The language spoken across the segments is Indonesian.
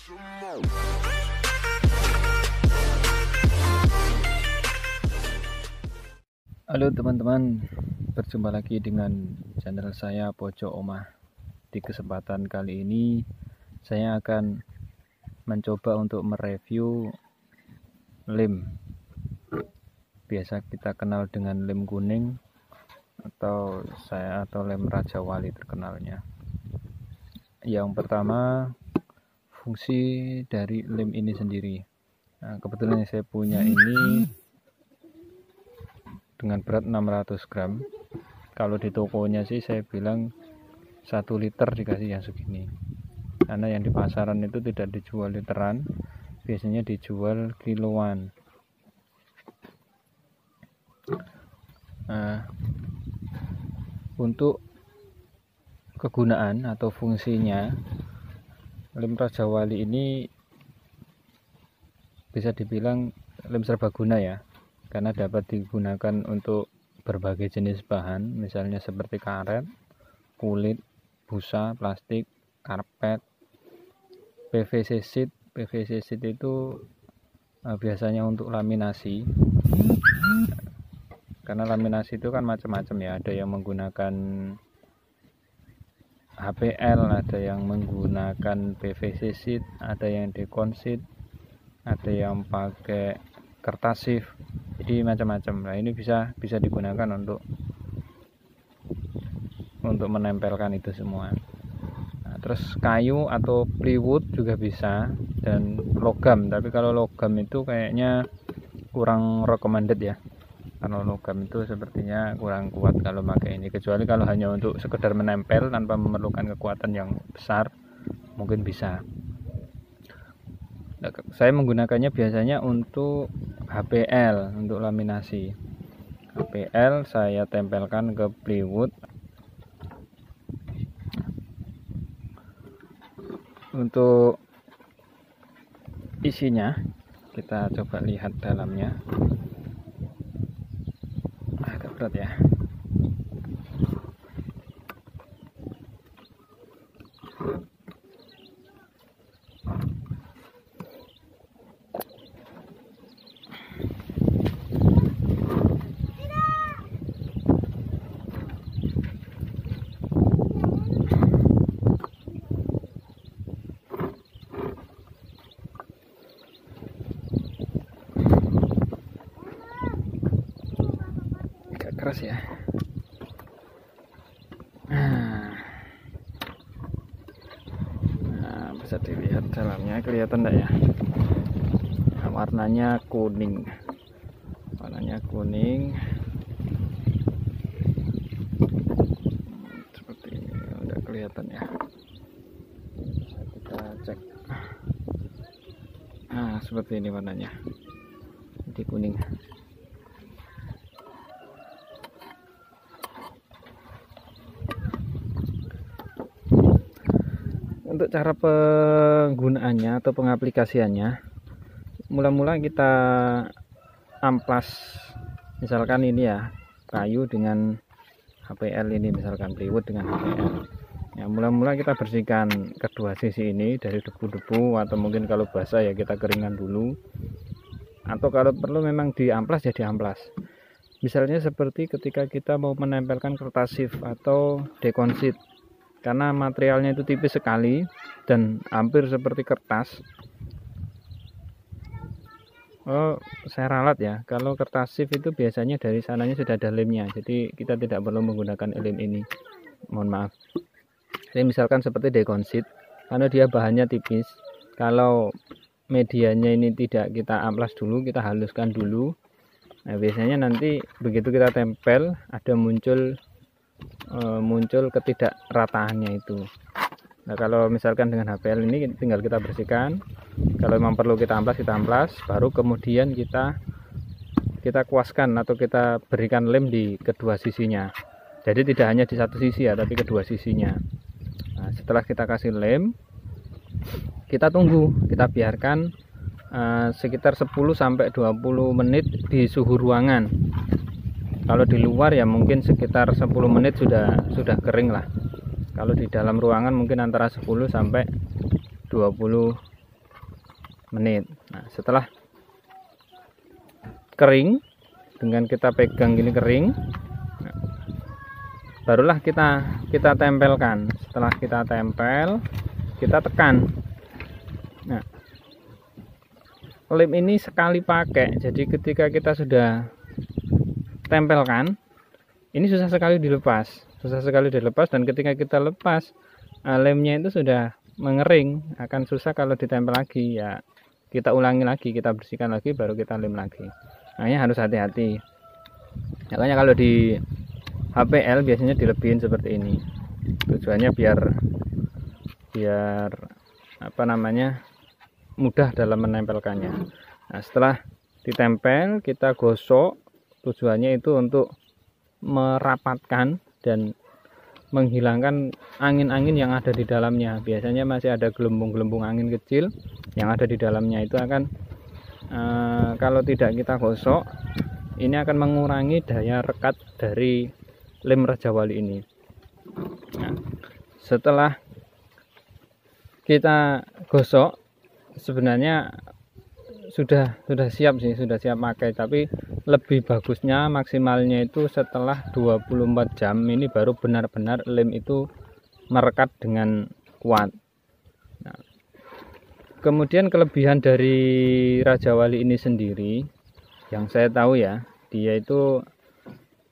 Halo teman-teman, berjumpa lagi dengan channel saya Pojok Omah. Di kesempatan kali ini saya akan mencoba untuk mereview lem. Biasa kita kenal dengan lem kuning atau lem Raja Wali terkenalnya. Yang pertama, fungsi dari lem ini sendiri. Nah, kebetulan saya punya ini dengan berat 600 gram. Kalau di tokonya sih saya bilang 1 liter dikasih yang segini, karena yang di pasaran itu tidak dijual literan, biasanya dijual kiloan. Nah, untuk kegunaan atau fungsinya, lem Raja Wali ini bisa dibilang lem serbaguna ya, karena dapat digunakan untuk berbagai jenis bahan, misalnya seperti karet, kulit, busa, plastik, karpet, PVC sheet. PVC sheet itu biasanya untuk laminasi, karena laminasi itu kan macam-macam ya, ada yang menggunakan HPL, ada yang menggunakan PVC sheet, ada yang dekonsit, ada yang pakai kertas shift, jadi macam-macam. Nah, ini bisa digunakan untuk menempelkan itu semua. Nah, terus kayu atau plywood juga bisa, dan logam, tapi kalau logam itu kayaknya kurang recommended ya, kalau logam itu sepertinya kurang kuat kalau pakai ini, kecuali kalau hanya untuk sekedar menempel tanpa memerlukan kekuatan yang besar, mungkin bisa. Saya menggunakannya biasanya untuk HPL, untuk laminasi. HPL saya tempelkan ke plywood. Untuk isinya kita coba lihat dalamnya. Agak berat ya. Keras ya. Nah, bisa dilihat dalamnya, kelihatan enggak ya? Nah, warnanya kuning, seperti ini. Udah kelihatan ya, kita cek. Nah, seperti ini warnanya, jadi kuning. Untuk cara penggunaannya atau pengaplikasiannya, mula-mula kita amplas, misalkan ini ya, kayu dengan HPL ini, misalkan plywood dengan HPL ya. Mula-mula kita bersihkan kedua sisi ini dari debu-debu, atau mungkin kalau basah ya kita keringkan dulu, atau kalau perlu memang diamplas ya diamplas. Misalnya seperti ketika kita mau menempelkan kertas shift atau dekonsit, karena materialnya itu tipis sekali dan hampir seperti kertas. Saya ralat ya, kalau kertas shift itu biasanya dari sananya sudah ada lemnya, jadi kita tidak perlu menggunakan lem ini, mohon maaf. Jadi misalkan seperti dekonsit, karena dia bahannya tipis, kalau medianya ini tidak kita amplas dulu, kita haluskan dulu. Nah, biasanya nanti begitu kita tempel ada muncul ketidakrataannya itu. Nah, kalau misalkan dengan HPL ini tinggal kita bersihkan, kalau memang perlu kita amplas, baru kemudian kita kuaskan atau kita berikan lem di kedua sisinya. Jadi tidak hanya di satu sisi ya, tapi kedua sisinya. Nah, setelah kita kasih lem, kita tunggu, kita biarkan sekitar 10-20 menit di suhu ruangan. Kalau di luar ya mungkin sekitar 10 menit sudah kering lah. Kalau di dalam ruangan mungkin antara 10 sampai 20 menit. Nah, setelah kering, dengan kita pegang gini kering, nah, barulah kita tempelkan. Setelah kita tempel, kita tekan. Nah, lem ini sekali pakai, jadi ketika kita sudah tempelkan, ini susah sekali dilepas, dan ketika kita lepas, lemnya itu sudah mengering, akan susah kalau ditempel lagi. Ya, kita ulangi lagi, kita bersihkan lagi, baru kita lem lagi. Makanya harus hati-hati. Makanya kalau di HPL biasanya dilebihin seperti ini. Tujuannya biar apa namanya, mudah dalam menempelkannya. Nah, setelah ditempel, kita gosok. Tujuannya itu untuk merapatkan dan menghilangkan angin-angin yang ada di dalamnya. Biasanya masih ada gelembung-gelembung angin kecil yang ada di dalamnya. Itu akan kalau tidak kita gosok, ini akan mengurangi daya rekat dari lem Raja Wali ini. Nah, setelah kita gosok, sebenarnya sudah siap sih, sudah siap pakai, tapi lebih bagusnya maksimalnya itu setelah 24 jam ini baru benar-benar lem itu merekat dengan kuat. Nah, kemudian kelebihan dari Raja Wali ini sendiri yang saya tahu ya, dia itu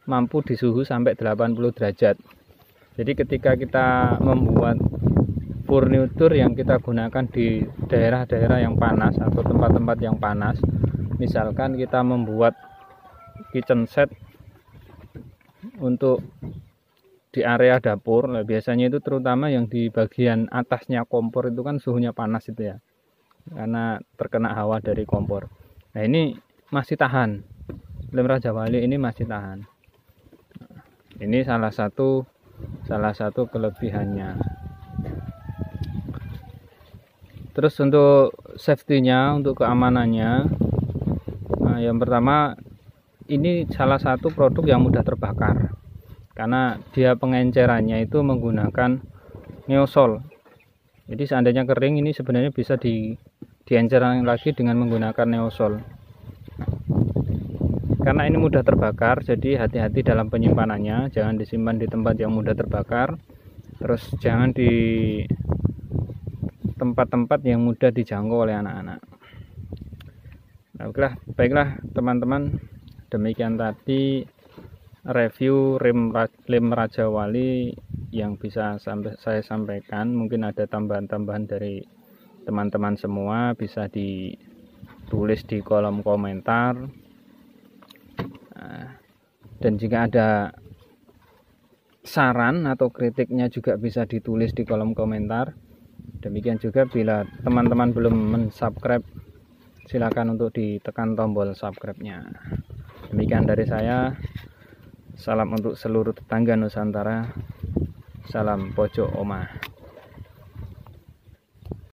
mampu di suhu sampai 80 derajat. Jadi ketika kita membuat furnitur yang kita gunakan di daerah-daerah yang panas atau tempat-tempat yang panas, misalkan kita membuat kitchen set untuk di area dapur, nah biasanya itu terutama yang di bagian atasnya kompor itu kan suhunya panas itu ya, karena terkena hawa dari kompor. Nah, ini masih tahan, lem Raja Wali ini masih tahan. Ini salah satu kelebihannya. Terus untuk safety-nya, untuk keamanannya, nah, yang pertama, ini salah satu produk yang mudah terbakar karena dia pengencerannya itu menggunakan neosol. Jadi seandainya kering, ini sebenarnya bisa diencer lagi dengan menggunakan neosol. Karena ini mudah terbakar, jadi hati-hati dalam penyimpanannya, jangan disimpan di tempat yang mudah terbakar. Terus jangan di tempat-tempat yang mudah dijangkau oleh anak-anak. Nah, baiklah teman-teman, demikian tadi review lem Raja Wali yang bisa saya sampaikan. Mungkin ada tambahan-tambahan dari teman-teman semua, bisa ditulis di kolom komentar. Dan jika ada saran atau kritiknya juga bisa ditulis di kolom komentar. Demikian juga bila teman-teman belum mensubscribe, silakan untuk ditekan tombol subscribe-nya. Demikian dari saya. Salam untuk seluruh tetangga Nusantara. Salam pojok omah.